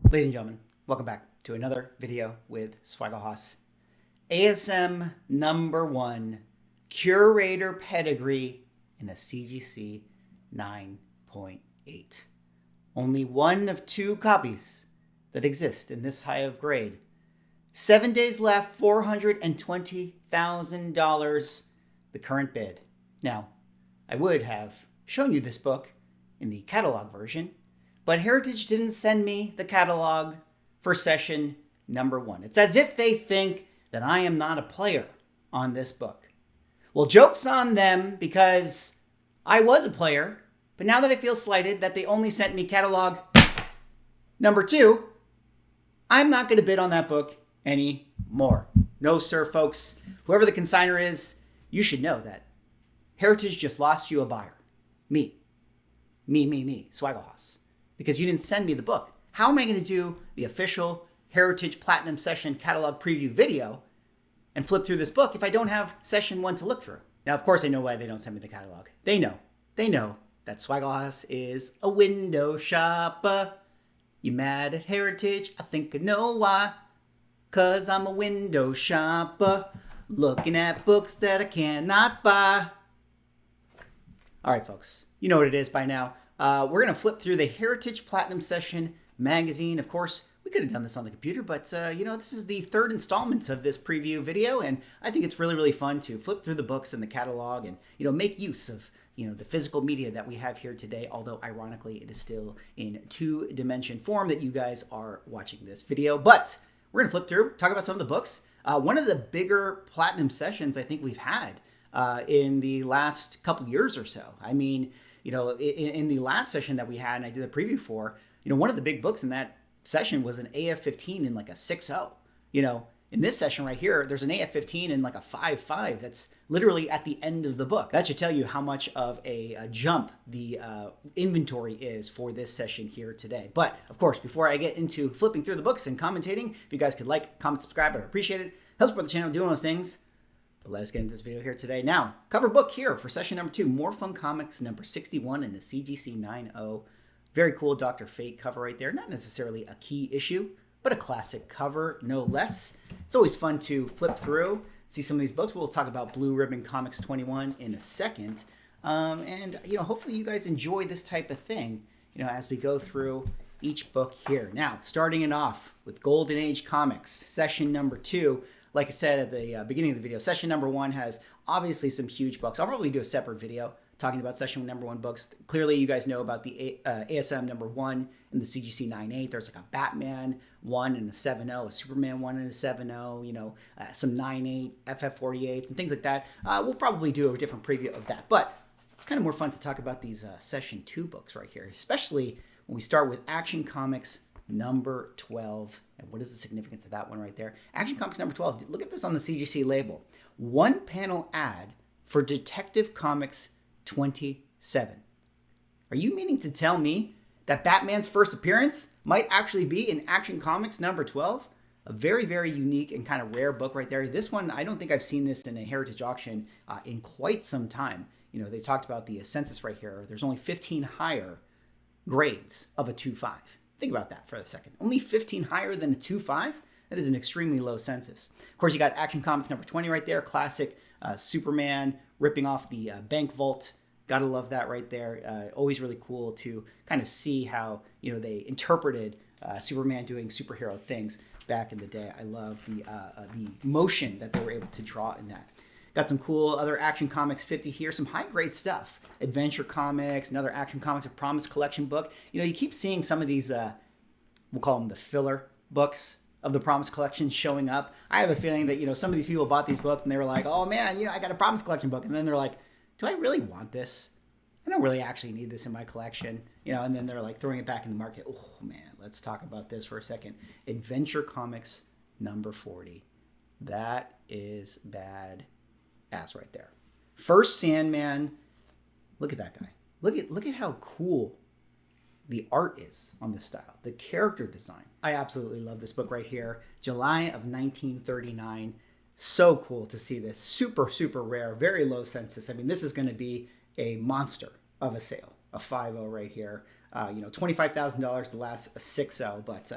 Ladies and gentlemen, welcome back to another video with Swaggle. ASM number 1, Curator Pedigree in a CGC 9.8. Only one of 2 copies that exist in this high of grade. 7 days left, $420,000, the current bid. Now, I would have shown you this book in the catalog version, but Heritage didn't send me the catalog for session number 1. It's as if they think that I am not a player on this book. Well, joke's on them because I was a player, but now that I feel slighted that they only sent me catalog number 2, I'm not going to bid on that book anymore. No, sir, folks. Whoever the consignor is, you should know that Heritage just lost you a buyer. Me, Swaggle, because you didn't send me the book. How am I going to do the official Heritage Platinum Session Catalog Preview video and flip through this book if I don't have session 1 to look through? Now, of course, I know why they don't send me the catalog. They know that Swaggle is a window shopper. You mad at Heritage? I think I know why. 'Cause I'm a window shopper, looking at books that I cannot buy. All right, folks, you know what it is by now. We're going to flip through the Heritage Platinum Session magazine. Of course, we could have done this on the computer, but this is the 3rd installment of this preview video, and I think it's really, really fun to flip through the books in the catalog and, make use of, the physical media that we have here today, although ironically it is still in 2-dimension form that you guys are watching this video. But we're going to flip through, talk about some of the books. One of the bigger Platinum sessions I think we've had in the last couple years or so. I mean, in the last session that we had and I did a preview for, one of the big books in that session was an AF-15 in like a 6.0. In this session right here, there's an AF-15 in like a 5.5 that's literally at the end of the book. That should tell you how much of a jump the inventory is for this session here today. But of course, before I get into flipping through the books and commentating, if you guys could like, comment, subscribe, I'd appreciate it. Help support the channel doing those things. But let us get into this video here today. Now, cover book here for session number 2, More Fun Comics number 61 in the CGC 9.0. Very cool Dr. Fate cover right there. Not necessarily a key issue, but a classic cover, no less. It's always fun to flip through, see some of these books. We'll talk about Blue Ribbon Comics 21 in a second. Hopefully you guys enjoy this type of thing, as we go through each book here. Now, starting it off with Golden Age Comics, session number 2. Like I said at the beginning of the video, session number 1 has obviously some huge books. I'll probably do a separate video talking about session number 1 books. Clearly, you guys know about the ASM number 1 in the CGC 9.8. There's like a Batman 1 and a 7.0, a Superman 1 and a 7.0, some 9.8, FF48s and things like that. We'll probably do a different preview of that. But it's kind of more fun to talk about these session 2 books right here, especially when we start with Action Comics number 12. And what is the significance of that one right there? Action Comics number 12. Look at this on the CGC label. 1 panel ad for Detective Comics 27. Are you meaning to tell me that Batman's first appearance might actually be in Action Comics number 12? A very, very unique and kind of rare book right there. This one, I don't think I've seen this in a Heritage auction in quite some time. They talked about the census right here. There's only 15 higher grades of a 2.5. Think about that for a second. Only 15 higher than a 2.5? That is an extremely low census. Of course, you got Action Comics number 20 right there. Classic Superman ripping off the bank vault. Gotta love that right there. Always really cool to kind of see how, they interpreted Superman doing superhero things back in the day. I love the motion that they were able to draw in that. Got some cool other Action Comics 50 here, some high-grade stuff. Adventure Comics, another Action Comics, a Promise Collection book. You keep seeing some of these, we'll call them the filler books of the Promise Collection showing up. I have a feeling that, some of these people bought these books and they were like, oh man, I got a Promise Collection book. And then they're like, do I really want this? I don't really actually need this in my collection. And then they're like throwing it back in the market. Oh man, let's talk about this for a second. Adventure Comics number 40. That is bad ass right there. First Sandman. Look at that guy. Look at how cool the art is on this style. The character design. I absolutely love this book right here. July of 1939. So cool to see this. Super, super rare. Very low census. I mean, this is going to be a monster of a sale. a 5.0 right here. $25,000 the last 6.0, but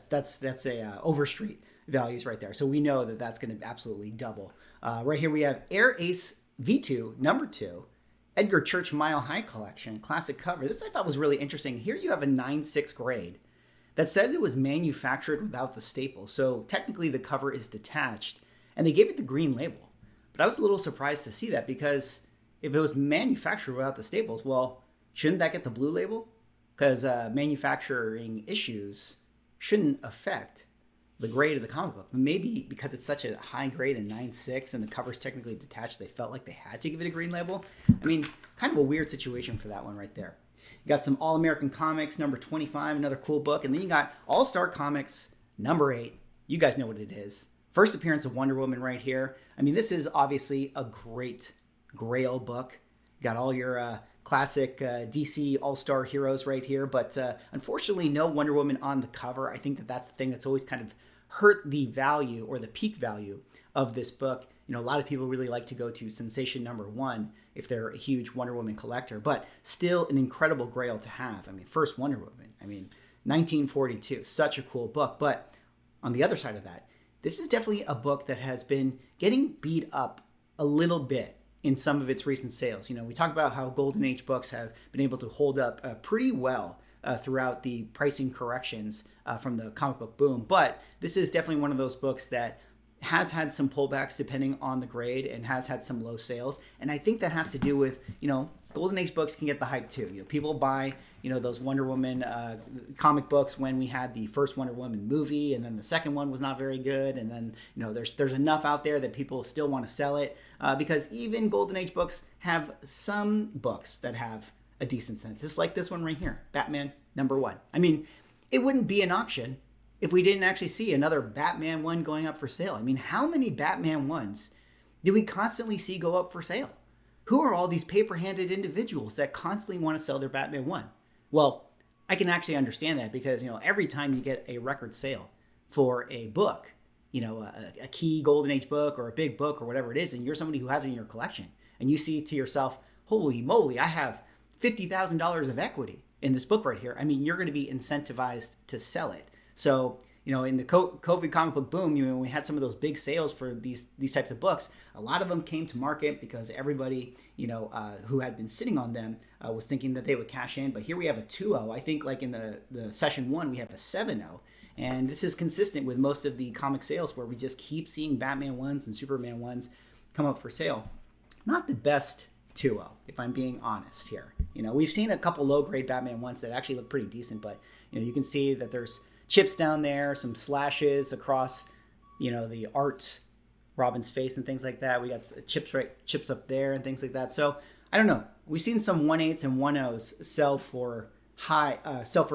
that's a overstreet values right there. So we know that that's going to absolutely double. Right here we have Air Ace V2 number 2, Edgar Church Mile High Collection, classic cover. This I thought was really interesting. Here you have a 9.6 grade that says it was manufactured without the staple. So technically the cover is detached, and they gave it the green label. But I was a little surprised to see that, because if it was manufactured without the staples, well, shouldn't that get the blue label? Because manufacturing issues shouldn't affect the grade of the comic book. Maybe because it's such a high grade in 9.6 and the cover's technically detached, they felt like they had to give it a green label. I mean, kind of a weird situation for that one right there. You got some All-American Comics, number 25, another cool book. And then you got All-Star Comics, number 8. You guys know what it is. First appearance of Wonder Woman right here. I mean, this is obviously a great Grail book. You got all your classic DC All-Star heroes right here. But unfortunately, no Wonder Woman on the cover. I think that's the thing that's always kind of hurt the value or the peak value of this book. A lot of people really like to go to Sensation number 1 if they're a huge Wonder Woman collector, but still an incredible Grail to have. I mean, first Wonder Woman. I mean, 1942, such a cool book. But on the other side of that, this is definitely a book that has been getting beat up a little bit in some of its recent sales. We talk about how Golden Age books have been able to hold up pretty well throughout the pricing corrections from the comic book boom. But this is definitely one of those books that has had some pullbacks depending on the grade and has had some low sales. And I think that has to do with, Golden Age books can get the hype too. People buy, those Wonder Woman comic books when we had the first Wonder Woman movie, and then the second one was not very good. And then, there's enough out there that people still want to sell it because even Golden Age books have some books that have a decent sense. Just like this one right here, Batman number 1. I mean, it wouldn't be an auction if we didn't actually see another Batman 1 going up for sale. I mean, how many Batman 1s do we constantly see go up for sale? Who are all these paper-handed individuals that constantly want to sell their Batman 1? Well, I can actually understand that because, every time you get a record sale for a book, a key Golden Age book or a big book or whatever it is, and you're somebody who has it in your collection, and you see to yourself, holy moly, I have $50,000 of equity in this book right here. I mean, you're going to be incentivized to sell it. So, in the COVID comic book boom, when we had some of those big sales for these types of books, a lot of them came to market because everybody, who had been sitting on them was thinking that they would cash in. But here we have a 2.0. I think like in the session 1, we have a 7.0. And this is consistent with most of the comic sales where we just keep seeing Batman 1s and Superman 1s come up for sale. Not the best 2.0, if I'm being honest here. We've seen a couple low-grade Batman 1s that actually look pretty decent, but, you can see that there's chips down there, some slashes across, the art, Robin's face and things like that. We got chips up there and things like that. So I don't know. We've seen some 1.8s and 1.0s sell for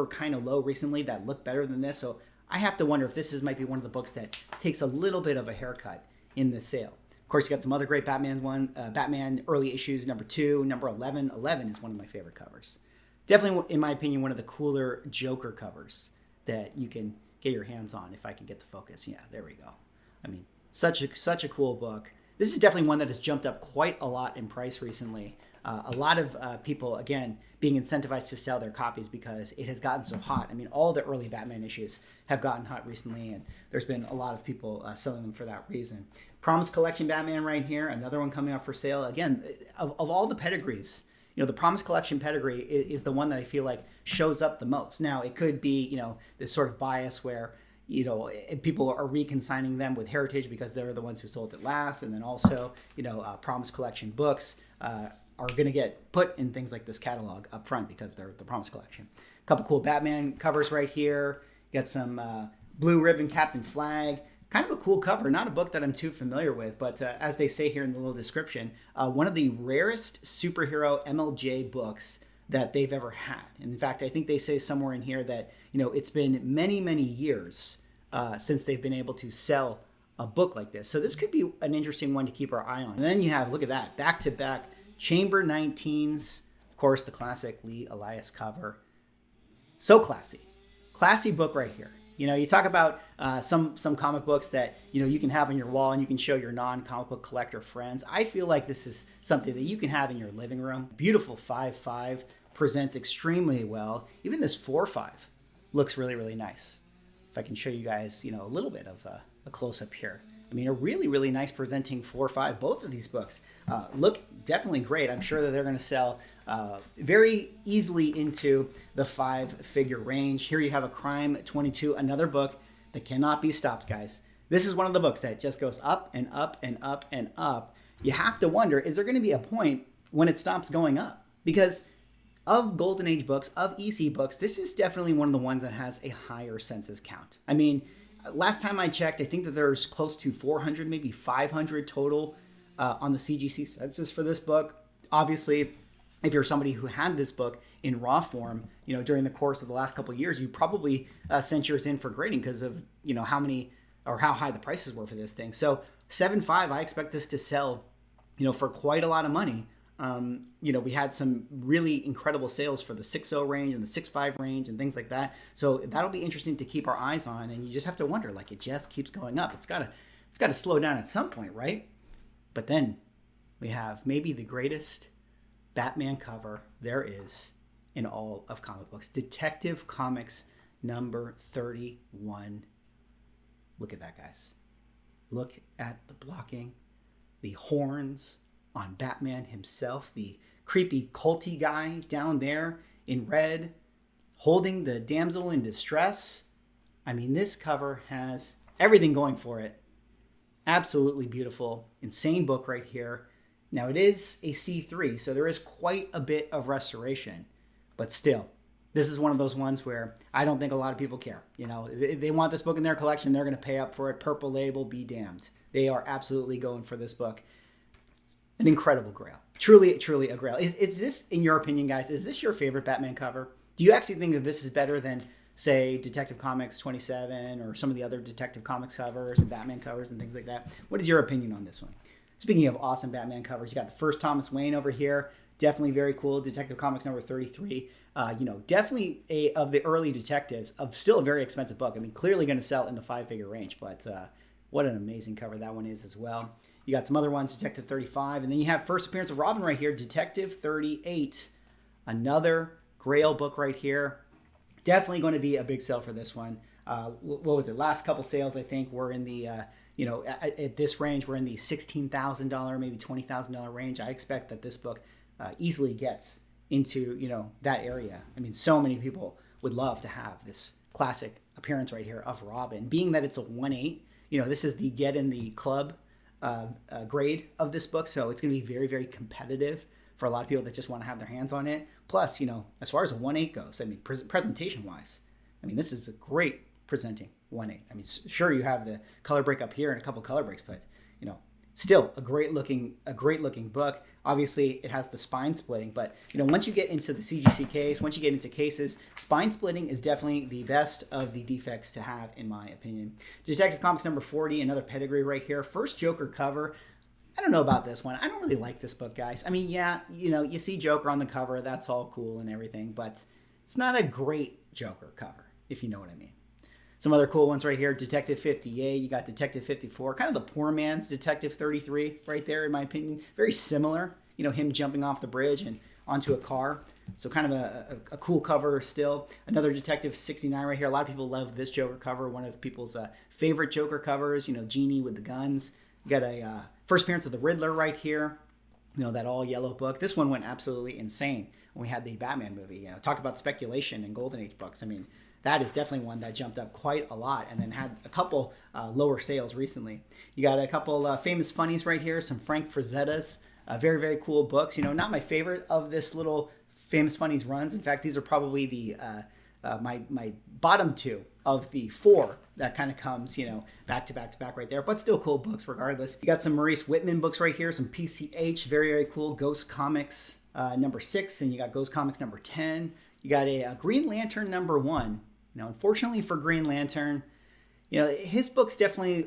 kind of low recently that look better than this. So I have to wonder if this might be one of the books that takes a little bit of a haircut in this sale. Of course, you got some other great Batman early issues, number 2, number 11. 11 is one of my favorite covers. Definitely, in my opinion, one of the cooler Joker covers that you can get your hands on if I can get the focus. Yeah, there we go. I mean, such a cool book. This is definitely one that has jumped up quite a lot in price recently. A lot of people, again, being incentivized to sell their copies because it has gotten so hot. I mean, all the early Batman issues have gotten hot recently, and there's been a lot of people selling them for that reason. Promise Collection Batman right here, another one coming up for sale. Again, of all the pedigrees, the Promise Collection pedigree is the one that I feel like shows up the most. Now, it could be, this sort of bias where, people are reconsigning them with Heritage because they're the ones who sold it last. And then also, Promise Collection books are going to get put in things like this catalog up front because they're the Promise Collection. A couple cool Batman covers right here. You got some Blue Ribbon Captain Flag. Kind of a cool cover, not a book that I'm too familiar with, but as they say here in the little description, one of the rarest superhero MLJ books that they've ever had. And in fact, I think they say somewhere in here that, it's been many, many years since they've been able to sell a book like this. So this could be an interesting one to keep our eye on. And then you have, look at that, back-to-back Chamber 19s, of course, the classic Lee Elias cover. So classy. Classy book right here. You know, you talk about some comic books that, you know, you can have on your wall and you can show your non-comic book collector friends. I feel like this is something that you can have in your living room. Beautiful 5.5, presents extremely well. Even this 4.5 looks really, really nice. If I can show you guys, you know, a little bit of a close-up here. I mean, a really, really nice presenting 4.5. Both of these books look definitely great. I'm sure that they're going to sell very easily into the 5-figure range. Here you have a Crime 22, another book that cannot be stopped, guys. This is one of the books that just goes up and up and up and up. You have to wonder, is there going to be a point when it stops going up? Because of Golden Age books, of EC books, this is definitely one of the ones that has a higher census count. I mean, last time I checked, I think that there's close to 400, maybe 500 total on the CGC census for this book. Obviously, if you're somebody who had this book in raw form, you know, during the course of the last couple of years, you probably sent yours in for grading because of, you know, how many or how high the prices were for this thing. So 7.5, I expect this to sell, you know, for quite a lot of money. You know, we had some really incredible sales for the 6.0 range and the 6.5 range and things like that. So that'll be interesting to keep our eyes on. And you just have to wonder, like, it just keeps going up. It's gotta slow down at some point, right? But then we have maybe the greatest Batman cover there is in all of comic books. Detective Comics number 31. Look at that, guys. Look at the blocking, the horns on Batman himself, the creepy culty guy down there in red, holding the damsel in distress. I mean, this cover has everything going for it. Absolutely beautiful, insane book right here. Now, it is a C3, so there is quite a bit of restoration, but still, this is one of those ones where I don't think a lot of people care. You know, they want this book in their collection, they're going to pay up for it. Purple label, be damned. They are absolutely going for this book. An incredible grail. Truly, truly a grail. Is this, in your opinion, guys, is this your favorite Batman cover? Do you actually think that this is better than, say, Detective Comics 27 or some of the other Detective Comics covers and Batman covers and things like that? What is your opinion on this one? Speaking of awesome Batman covers, you got the first Thomas Wayne over here. Definitely very cool. Detective Comics number 33. You know, definitely of the early detectives, of still a very expensive book. I mean, clearly going to sell in the 5-figure range, but what an amazing cover that one is as well. You got some other ones, Detective 35, and then you have first appearance of Robin right here, Detective 38. Another Grail book right here. Definitely going to be a big sale for this one. What was it? Last couple sales, I think, were in the, you know, at this range, we're in the $16,000, maybe $20,000 range. I expect that this book easily gets into, you know, that area. I mean, so many people would love to have this classic appearance right here of Robin. Being that it's a 1/8, you know, this is the get in the club grade of this book, so it's going to be very, very competitive for a lot of people that just want to have their hands on it. Plus, you know, as far as a 1/8 goes, I mean, presentation wise, I mean, this is a great presenting 1/8. I mean, sure, you have the color break up here and a couple color breaks, but, you know, still a great looking book. Obviously, it has the spine splitting, but, you know, once you get into the CGC case, once you get into cases, spine splitting is definitely the best of the defects to have, in my opinion. Detective Comics number 40, another pedigree right here. First Joker cover. I don't know about this one. I don't really like this book, guys. I mean, yeah, you know, you see Joker on the cover. That's all cool and everything, but it's not a great Joker cover, if you know what I mean. Some other cool ones right here. Detective 58. You got Detective 54. Kind of the poor man's Detective 33 right there, in my opinion. Very similar. You know, him jumping off the bridge and onto a car. So kind of a cool cover still. Another Detective 69 right here. A lot of people love this Joker cover. One of people's favorite Joker covers. You know, Genie with the guns. You got a first appearance of the Riddler right here. You know, that all yellow book. This one went absolutely insane when we had the Batman movie. You know, talk about speculation in Golden Age books. I mean, that is definitely one that jumped up quite a lot and then had a couple lower sales recently. You got a couple famous funnies right here, some Frank Frazetta's very, very cool books. You know, not my favorite of this little famous funnies runs. In fact, these are probably the my bottom two of the four that kind of comes, you know, back to back to back right there, but still cool books regardless. You got some Maurice Whitman books right here, some PCH, very, very cool. Ghost Comics number 6, and you got Ghost Comics number 10. You got a Green Lantern number 1. You know, unfortunately for Green Lantern, you know, his books definitely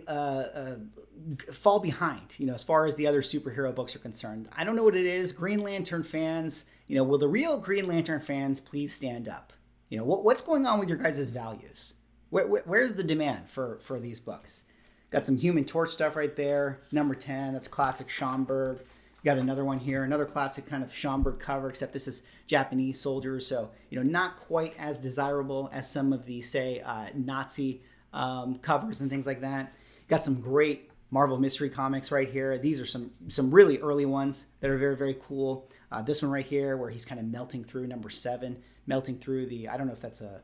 fall behind, you know, as far as the other superhero books are concerned. I don't know what it is. Green Lantern fans, you know, will the real Green Lantern fans please stand up? You know, what's going on with your guys' values? where's the demand for these books? Got some Human Torch stuff right there. Number 10, that's classic Schomburg. Got another one here, another classic kind of Schomburg cover, except this is Japanese soldiers, so not quite as desirable as some of the, say, Nazi covers and things like that. Got some great Marvel Mystery Comics right here. These are some really early ones that are very, very cool. This one right here, where he's kind of melting through number 7, melting through the, I don't know if that's a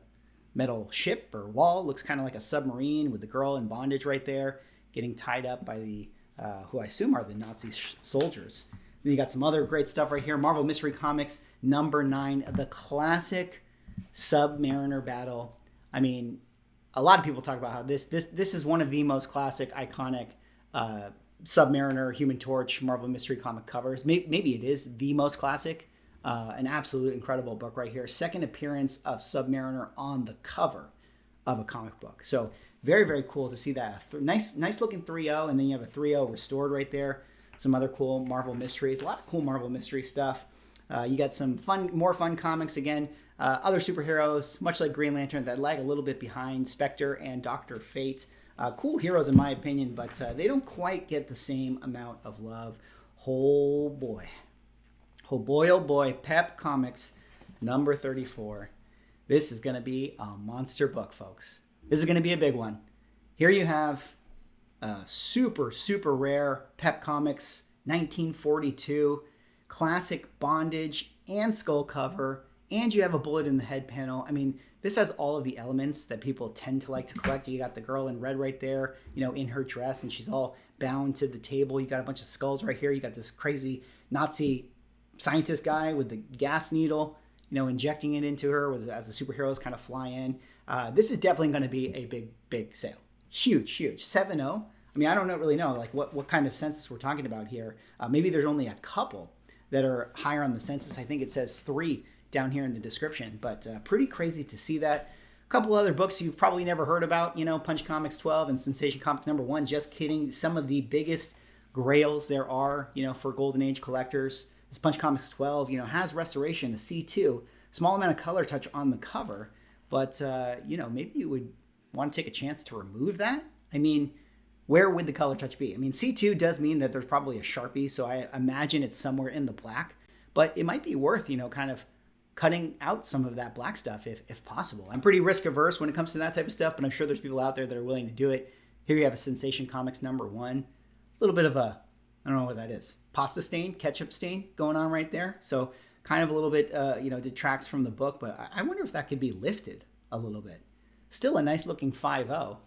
metal ship or wall, looks kind of like a submarine with the girl in bondage right there, getting tied up by the who I assume are the Nazi soldiers. Then you got some other great stuff right here. Marvel Mystery Comics number 9, the classic Submariner battle. I mean, a lot of people talk about how this is one of the most classic, iconic Submariner, Human Torch, Marvel Mystery Comic covers. Maybe it is the most classic. An absolute incredible book right here. Second appearance of Submariner on the cover of a comic book. So very, very cool to see that. Nice looking 3.0, and then you have a 3.0 restored right there. Some other cool Marvel mysteries. A lot of cool Marvel mystery stuff. You got some more fun comics again. Other superheroes, much like Green Lantern, that lag a little bit behind Spectre and Dr. Fate. Cool heroes in my opinion, but they don't quite get the same amount of love. Oh boy, oh boy, Pep Comics number 34. This is going to be a monster book, folks. This is going to be a big one. Here you have super, super rare Pep Comics 1942 classic bondage and skull cover, and you have a bullet in the head panel. I mean, this has all of the elements that people tend to like to collect. You got the girl in red right there, in her dress, and she's all bound to the table. You got a bunch of skulls right here. You got this crazy Nazi scientist guy with the gas needle, injecting it into her as the superheroes kind of fly in. This is definitely going to be a big sale. Huge. 7.0. I mean, I don't really know like what kind of census we're talking about here. Maybe there's only a couple that are higher on the census. I think it says 3 down here in the description, but pretty crazy to see that. A couple other books you've probably never heard about, Punch Comics 12 and Sensation Comics number 1. Just kidding. Some of the biggest grails there are, for Golden Age collectors. This Punch Comics 12, has restoration, a C2, small amount of color touch on the cover, but, maybe you would want to take a chance to remove that. I mean, where would the color touch be? I mean, C2 does mean that there's probably a Sharpie, so I imagine it's somewhere in the black, but it might be worth, kind of cutting out some of that black stuff if possible. I'm pretty risk averse when it comes to that type of stuff, but I'm sure there's people out there that are willing to do it. Here you have a Sensation Comics number 1, a little bit of a, I don't know what that is, pasta stain, ketchup stain going on right there. So kind of a little bit, detracts from the book, but I wonder if that could be lifted a little bit. Still a nice looking 5.0,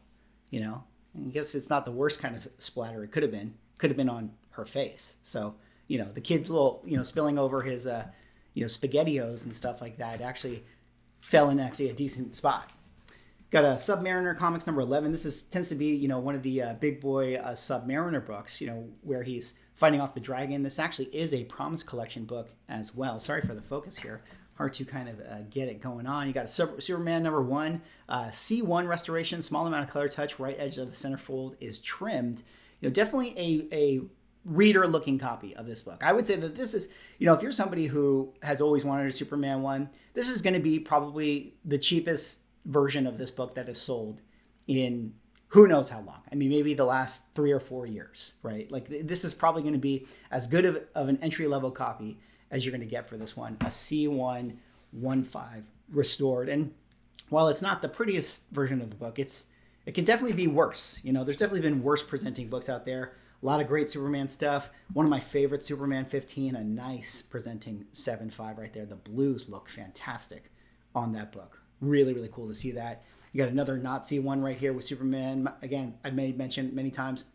I guess it's not the worst kind of splatter it could have been on her face. So, the kid's little, spilling over his, SpaghettiOs and stuff like that actually fell in a decent spot. Got a Submariner Comics number 11. This tends to be, one of the big boy Submariner books, where he's fighting off the dragon. This actually is a Promise Collection book as well. Sorry for the focus here. Hard to kind of get it going on. You got a Superman number 1, C1 restoration, small amount of color touch, right edge of the centerfold is trimmed. Definitely a reader-looking copy of this book. I would say that this is, if you're somebody who has always wanted a Superman one, this is going to be probably the cheapest version of this book that is sold in who knows how long. I mean, maybe the last 3 or 4 years, right? Like this is probably going to be as good of an entry-level copy as you're going to get for this one, a C1 1.5 restored. And while it's not the prettiest version of the book, it can definitely be worse. There's definitely been worse presenting books out there. A lot of great Superman stuff. One of my favorites, Superman 15, a nice presenting 7.5 right there. The blues look fantastic on that book. Really, really cool to see that. You got another Nazi one right here with Superman. Again, I've mentioned many times,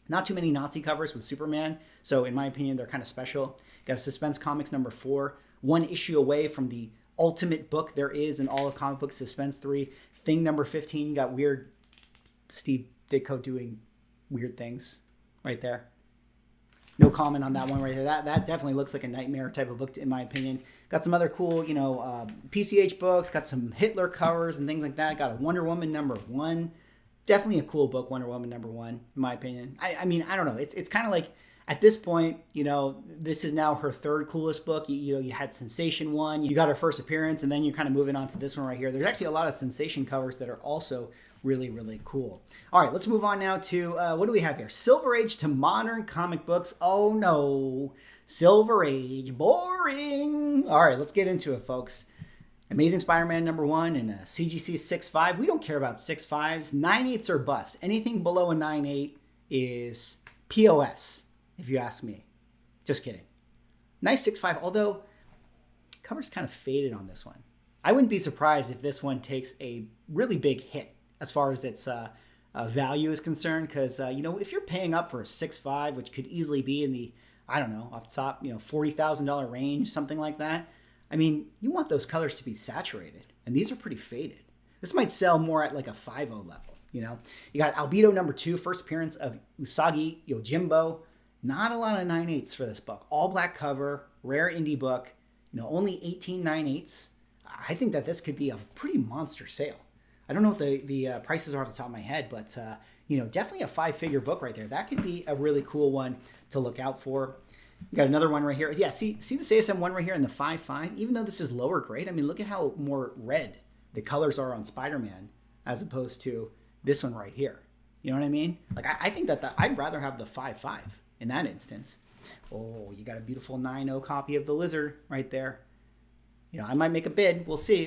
not too many Nazi covers with Superman. So in my opinion, they're kind of special. Got a Suspense Comics number 4, one issue away from the ultimate book there is in all of comic books, Suspense 3. Thing number 15, you got weird Steve Ditko doing weird things right there. No comment on that one right here. That definitely looks like a nightmare type of book in my opinion. Got some other cool, PCH books, got some Hitler covers and things like that. Got a Wonder Woman number 1. Definitely a cool book, Wonder Woman number 1, in my opinion. I mean, I don't know. It's kind of like, At this point, this is now her third coolest book. You had Sensation 1, you got her first appearance, and then you're kind of moving on to this one right here. There's actually a lot of Sensation covers that are also really, really cool. All right, let's move on now to, what do we have here? Silver Age to modern comic books. Oh no, Silver Age, boring. All right, let's get into it, folks. Amazing Spider-Man #1 and a CGC 6.5. We don't care about 6.5s. 9.8s are bust. Anything below a 9.8 is POS, if you ask me. Just kidding. Nice 6.5, although cover's kind of faded on this one. I wouldn't be surprised if this one takes a really big hit as far as its value is concerned, because if you're paying up for a 6.5, which could easily be in the, I don't know, off the top, $40,000 range, something like that. I mean, you want those colors to be saturated, and these are pretty faded. This might sell more at like a 5.0 level, You got Albedo #2, first appearance of Usagi Yojimbo. Not a lot of 9.8s for this book. All black cover, rare indie book, only 18 9.8s. I think that this could be a pretty monster sale. I don't know what the prices are off the top of my head, but definitely a 5-figure book right there. That could be a really cool one to look out for. You got another one right here. Yeah, see this ASM one right here in the 5.5? Even though this is lower grade, I mean, look at how more red the colors are on Spider-Man as opposed to this one right here. You know what I mean? Like, I think that I'd rather have the 5.5 in that instance. Oh, you got a beautiful 9.0 copy of the Lizard right there. I might make a bid. We'll see.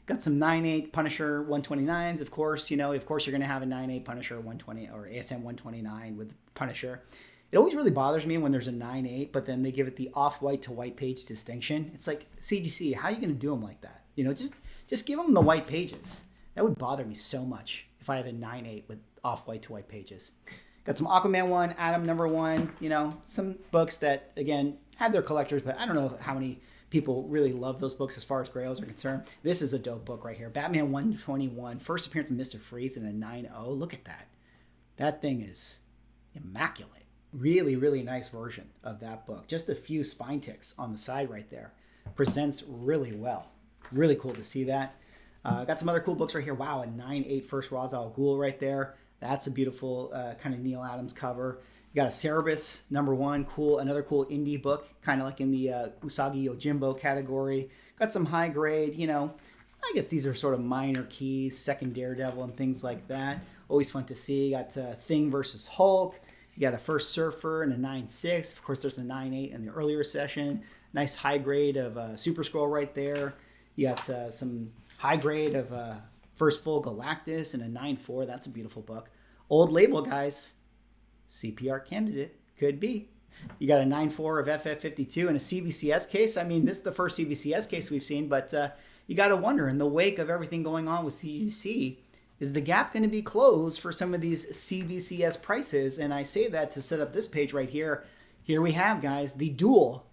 Got some 9.8 Punisher 129s, of course. Of course you're going to have a 9.8 Punisher 120 or ASM 129 with Punisher. It always really bothers me when there's a 9.8, but then they give it the off-white to white page distinction. It's like, CGC, how are you going to do them like that? Just give them the white pages. That would bother me so much if I had a 9.8 with off-white to white pages. Got some Aquaman 1, Atom #1, some books that, again, have their collectors, but I don't know how many people really love those books as far as Grails are concerned. This is a dope book right here. Batman 121, first appearance of Mr. Freeze in a 9.0. Look at that. That thing is immaculate. Really, really nice version of that book. Just a few spine ticks on the side right there. Presents really well. Really cool to see that. Got some other cool books right here. Wow, a 9.8 first Ra's al Ghul right there. That's a beautiful kind of Neil Adams cover. You got a Cerebus #1, cool, another cool indie book, kind of like in the Usagi Yojimbo category. Got some high grade, I guess these are sort of minor keys, second Daredevil and things like that. Always fun to see. Got Thing versus Hulk. You got a first Surfer and a 9.6. Of course, there's a 9.8 in the earlier session. Nice high grade of Super Scroll right there. You got some high grade of First Full Galactus and a 9.4. That's a beautiful book. Old label, guys. CPR candidate. Could be. You got a 9.4 of FF52 and a CBCS case. I mean, this is the first CBCS case we've seen, but you got to wonder, in the wake of everything going on with CGC, is the gap going to be closed for some of these CBCS prices? And I say that to set up this page right here. Here we have, guys, the duel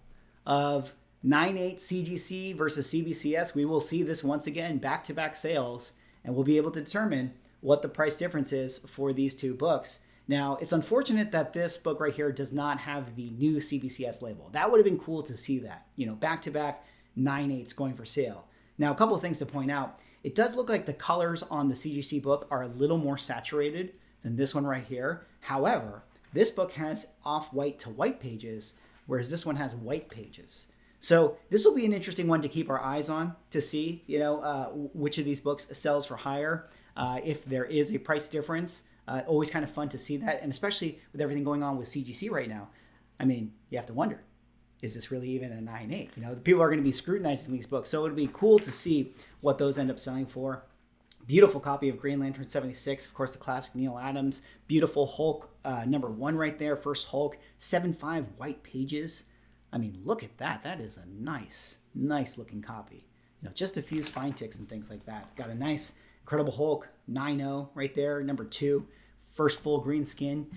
of 9.8 CGC versus CBCS. We will see this once again, back-to-back sales, and we'll be able to determine what the price difference is for these two books. Now, it's unfortunate that this book right here does not have the new CBCS label. That would have been cool to see that, back-to-back 9.8s going for sale. Now, a couple of things to point out. It does look like the colors on the CGC book are a little more saturated than this one right here. However, this book has off-white to white pages, whereas this one has white pages. So this will be an interesting one to keep our eyes on to see, which of these books sells for higher. If there is a price difference, always kind of fun to see that. And especially with everything going on with CGC right now, I mean, you have to wonder, is this really even a 9.8? The people are going to be scrutinizing these books. So it'll be cool to see what those end up selling for. Beautiful copy of Green Lantern 76. Of course, the classic Neil Adams. Beautiful Hulk #1 right there. First Hulk. 7.5 white pages. I mean, look at that. That is a nice looking copy. Just a few spine ticks and things like that. Got a nice Incredible Hulk 9.0 right there. #2. First full green skin.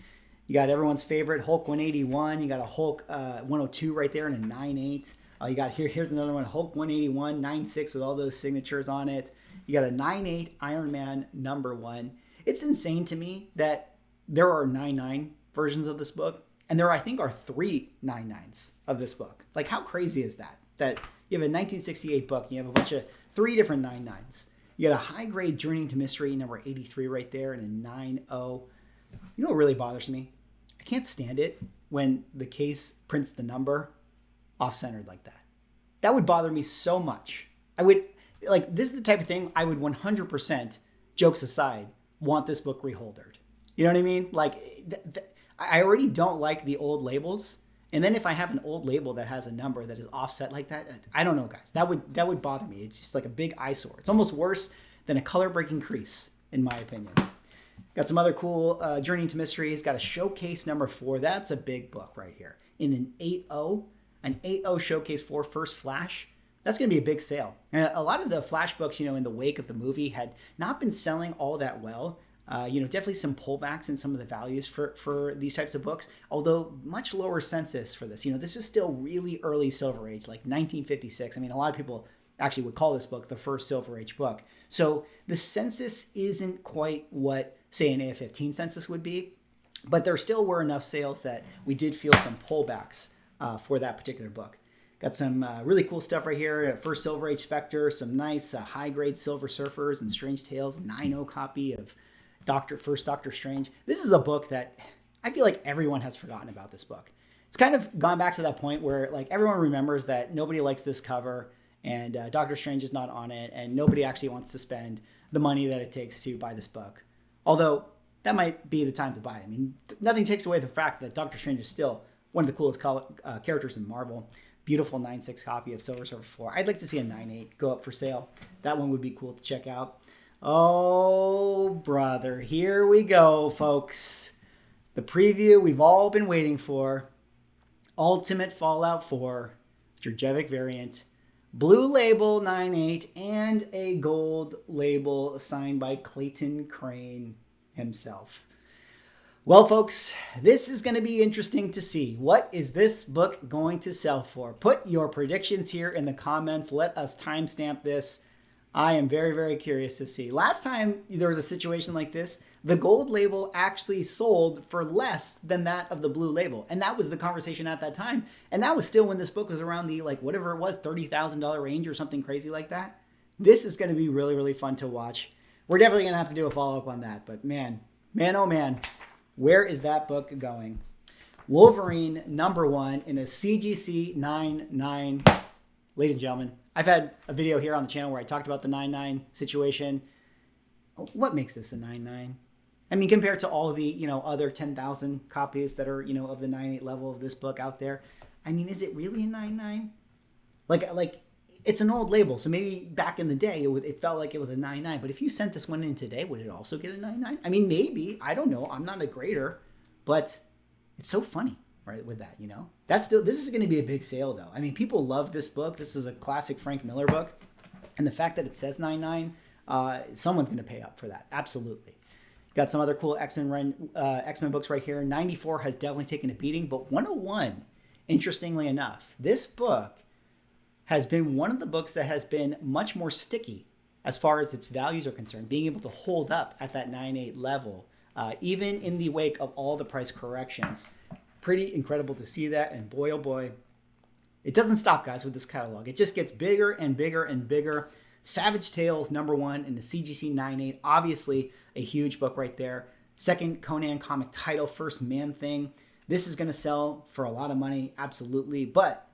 You got everyone's favorite Hulk 181. You got a Hulk 102 right there and a 9.8. You got here's another one, Hulk 181, 9.6 with all those signatures on it. You got a 9.8 Iron Man #1. It's insane to me that there are 9.9 versions of this book, and there I think are 3 9.9s of this book. Like, how crazy is that? That you have a 1968 book, and you have a bunch of 3 different 9.9s. You got a high grade Journey into Mystery #83 right there and a 9.0. You know what really bothers me? I can't stand it when the case prints the number off-centered like that. That would bother me so much. I would, like, this is the type of thing I would 100%, jokes aside, want this book reholdered. You know what I mean? Like, I already don't like the old labels. And then if I have an old label that has a number that is offset like that, I don't know, guys. That would bother me. It's just like a big eyesore. It's almost worse than a color-breaking crease, in my opinion. Got some other cool Journey into Mysteries. Got a showcase number 4. That's a big book right here. In an 8.0, an 8.0 showcase 4 first Flash. That's going to be a big sale. And a lot of the Flash books, in the wake of the movie had not been selling all that well. Definitely some pullbacks in some of the values for these types of books, although much lower census for this. This is still really early Silver Age, like 1956. I mean, a lot of people actually would call this book the first Silver Age book. So the census isn't quite what, say, an AF-15 census would be, but there still were enough sales that we did feel some pullbacks for that particular book. Got some really cool stuff right here. First Silver Age Spectre, some nice high-grade Silver Surfers and Strange Tales, 9.0 copy of first Doctor Strange. This is a book that I feel like everyone has forgotten about this book. It's kind of gone back to that point where like everyone remembers that nobody likes this cover and Doctor Strange is not on it and nobody actually wants to spend the money that it takes to buy this book. Although that might be the time to buy it. I mean, nothing takes away the fact that Doctor Strange is still one of the coolest characters in Marvel. Beautiful 9.6 copy of Silver Surfer 4. I'd like to see a 9.8 go up for sale. That one would be cool to check out. Oh, brother. Here we go, folks. The preview we've all been waiting for. Ultimate Fallout 4. Djurjevic variant. Blue label 9.8 and a gold label signed by Clayton Crane himself. Well, folks, this is going to be interesting to see. What is this book going to sell for? Put your predictions here in the comments. Let us timestamp this. I am very, very curious to see. Last time there was a situation like this, the gold label actually sold for less than that of the blue label. And that was the conversation at that time. And that was still when this book was around the, like, whatever it was, $30,000 range or something crazy like that. This is going to be really, really fun to watch. We're definitely going to have to do a follow-up on that. But man, oh man, where is that book going? Wolverine #1 in a CGC 9.9. Ladies and gentlemen, I've had a video here on the channel where I talked about the 9.9 situation. What makes this a 9.9? I mean, compared to all the, other 10,000 copies that are, of the 9.8 level of this book out there, I mean, is it really a 9.9? Like it's an old label, so maybe back in the day it felt like it was a 9.9. But if you sent this one in today, would it also get a 9.9? I mean, maybe. I don't know. I'm not a grader, but it's so funny. Right, with that, this is going to be a big sale though. I mean, people love this book. This is a classic Frank Miller book, and the fact that it says 9.9, someone's going to pay up for that. Absolutely. Got some other cool X-Men books right here. 94 has definitely taken a beating, but 101, interestingly enough, this book has been one of the books that has been much more sticky as far as its values are concerned, being able to hold up at that 9.8 level, even in the wake of all the price corrections. Pretty incredible to see that, and boy, oh boy, it doesn't stop, guys, with this catalog. It just gets bigger and bigger and bigger. Savage Tales #1 in the CGC 9.8, obviously a huge book right there. Second Conan comic title, first Man-Thing. This is going to sell for a lot of money, absolutely, but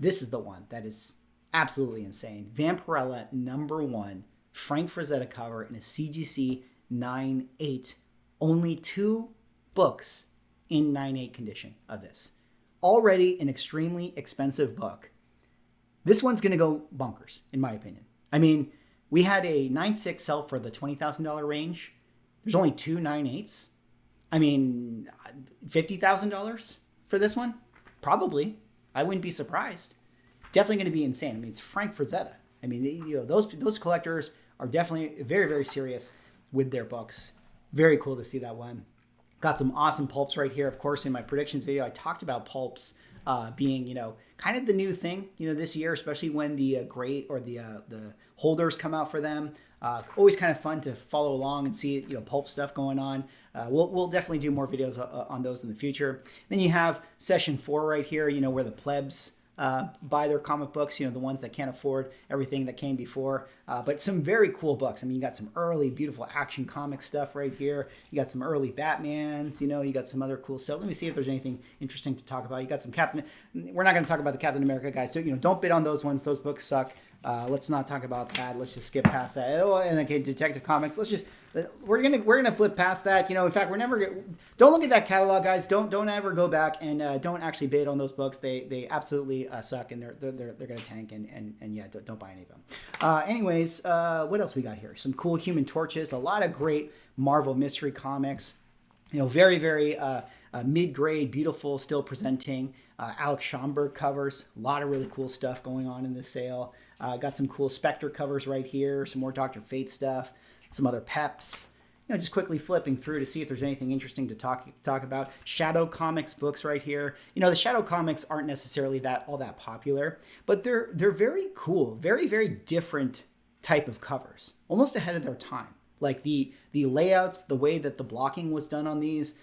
this is the one that is absolutely insane. Vampirella #1, Frank Frazetta cover in a CGC 9.8. Only 2 books in 9.8 condition of this. Already an extremely expensive book. This one's going to go bonkers, in my opinion. I mean, we had a 9.6 sell for the $20,000 range. There's only 2 9.8s. I mean, $50,000 for this one? Probably. I wouldn't be surprised. Definitely going to be insane. I mean, it's Frank Frazetta. I mean, those collectors are definitely very, very serious with their books. Very cool to see that one. Got some awesome pulps right here. Of course, in my predictions video, I talked about pulps being, kind of the new thing, this year, especially when the grade or the holders come out for them. Always kind of fun to follow along and see, pulp stuff going on. We'll definitely do more videos on those in the future. Then you have session 4 right here, where the plebs buy their comic books, the ones that can't afford everything that came before. But some very cool books. I mean, you got some early, beautiful Action Comics stuff right here. You got some early Batmans, you got some other cool stuff. Let me see if there's anything interesting to talk about. You got some Captain... We're not going to talk about the Captain America guys, so, don't bid on those ones. Those books suck. Let's not talk about that. Let's just skip past that. Oh, and okay, Detective Comics. We're gonna flip past that. In fact, don't look at that catalog, guys. Don't ever go back and don't actually bid on those books. They absolutely suck, and they're gonna tank. And yeah, don't buy any of them. Anyways, what else we got here? Some cool Human Torches. A lot of great Marvel mystery comics. Very very mid-grade, beautiful, still presenting. Alex Schomburg covers. A lot of really cool stuff going on in this sale. Got some cool Spectre covers right here. Some more Dr. Fate stuff. Some other peps. Just quickly flipping through to see if there's anything interesting to talk about. Shadow Comics books right here. The Shadow Comics aren't necessarily all that popular, but they're very cool. Very, very different type of covers. Almost ahead of their time. Like the layouts, the way that the blocking was done on these,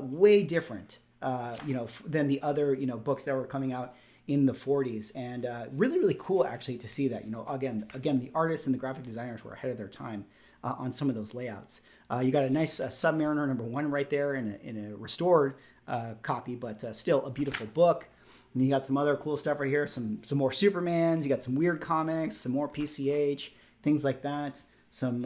way different, than the other, books that were coming out in the 40s, and really, really cool actually to see that. Again, the artists and the graphic designers were ahead of their time on some of those layouts. You got a nice Submariner #1 right there in a restored copy, but still a beautiful book. And you got some other cool stuff right here. Some more Supermans. You got some weird comics, some more PCH, things like that. Some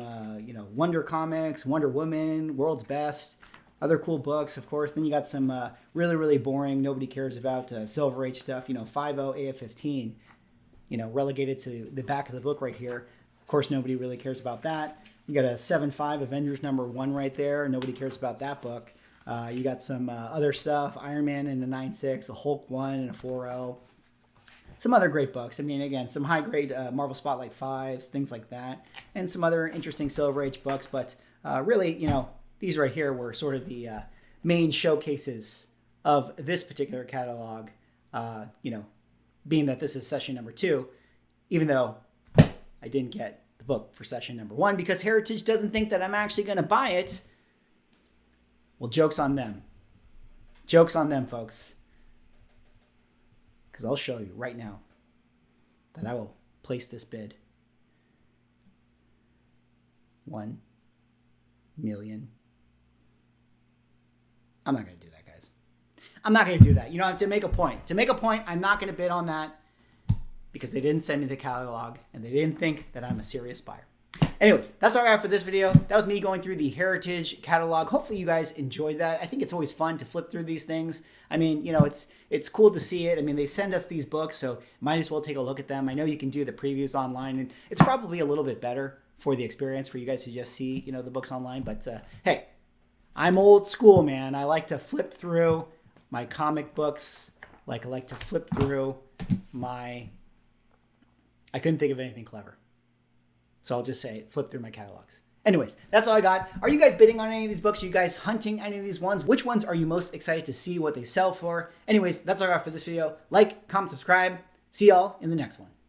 Wonder Comics, Wonder Woman, World's Best. Other cool books, of course. Then you got some really, really boring, nobody cares about Silver Age stuff. 5.0 AF-15, relegated to the back of the book right here. Of course, nobody really cares about that. You got a 7.5 Avengers #1 right there. Nobody cares about that book. You got some other stuff, Iron Man in a 9.6, a Hulk 1 and a 4.0. Some other great books. I mean, again, some high-grade Marvel Spotlight 5s, things like that. And some other interesting Silver Age books. But really, these right here were sort of the main showcases of this particular catalog, being that this is session #2, even though I didn't get the book for session #1 because Heritage doesn't think that I'm actually going to buy it. Well, joke's on them. Joke's on them, folks. Because I'll show you right now that I will place this bid. 1 million. I'm not going to do that, guys. I'm not going to do that. To make a point. To make a point, I'm not going to bid on that because they didn't send me the catalog and they didn't think that I'm a serious buyer. Anyways, that's all I have for this video. That was me going through the Heritage catalog. Hopefully you guys enjoyed that. I think it's always fun to flip through these things. I mean, it's cool to see it. I mean, they send us these books, so might as well take a look at them. I know you can do the previews online, and it's probably a little bit better for the experience for you guys to just see, the books online. But hey, I'm old school, man. I like to flip through my comic books. I like to flip through my... I couldn't think of anything clever. So I'll just say flip through my catalogs. Anyways, that's all I got. Are you guys bidding on any of these books? Are you guys hunting any of these ones? Which ones are you most excited to see what they sell for? Anyways, that's all I got for this video. Like, comment, subscribe. See y'all in the next one.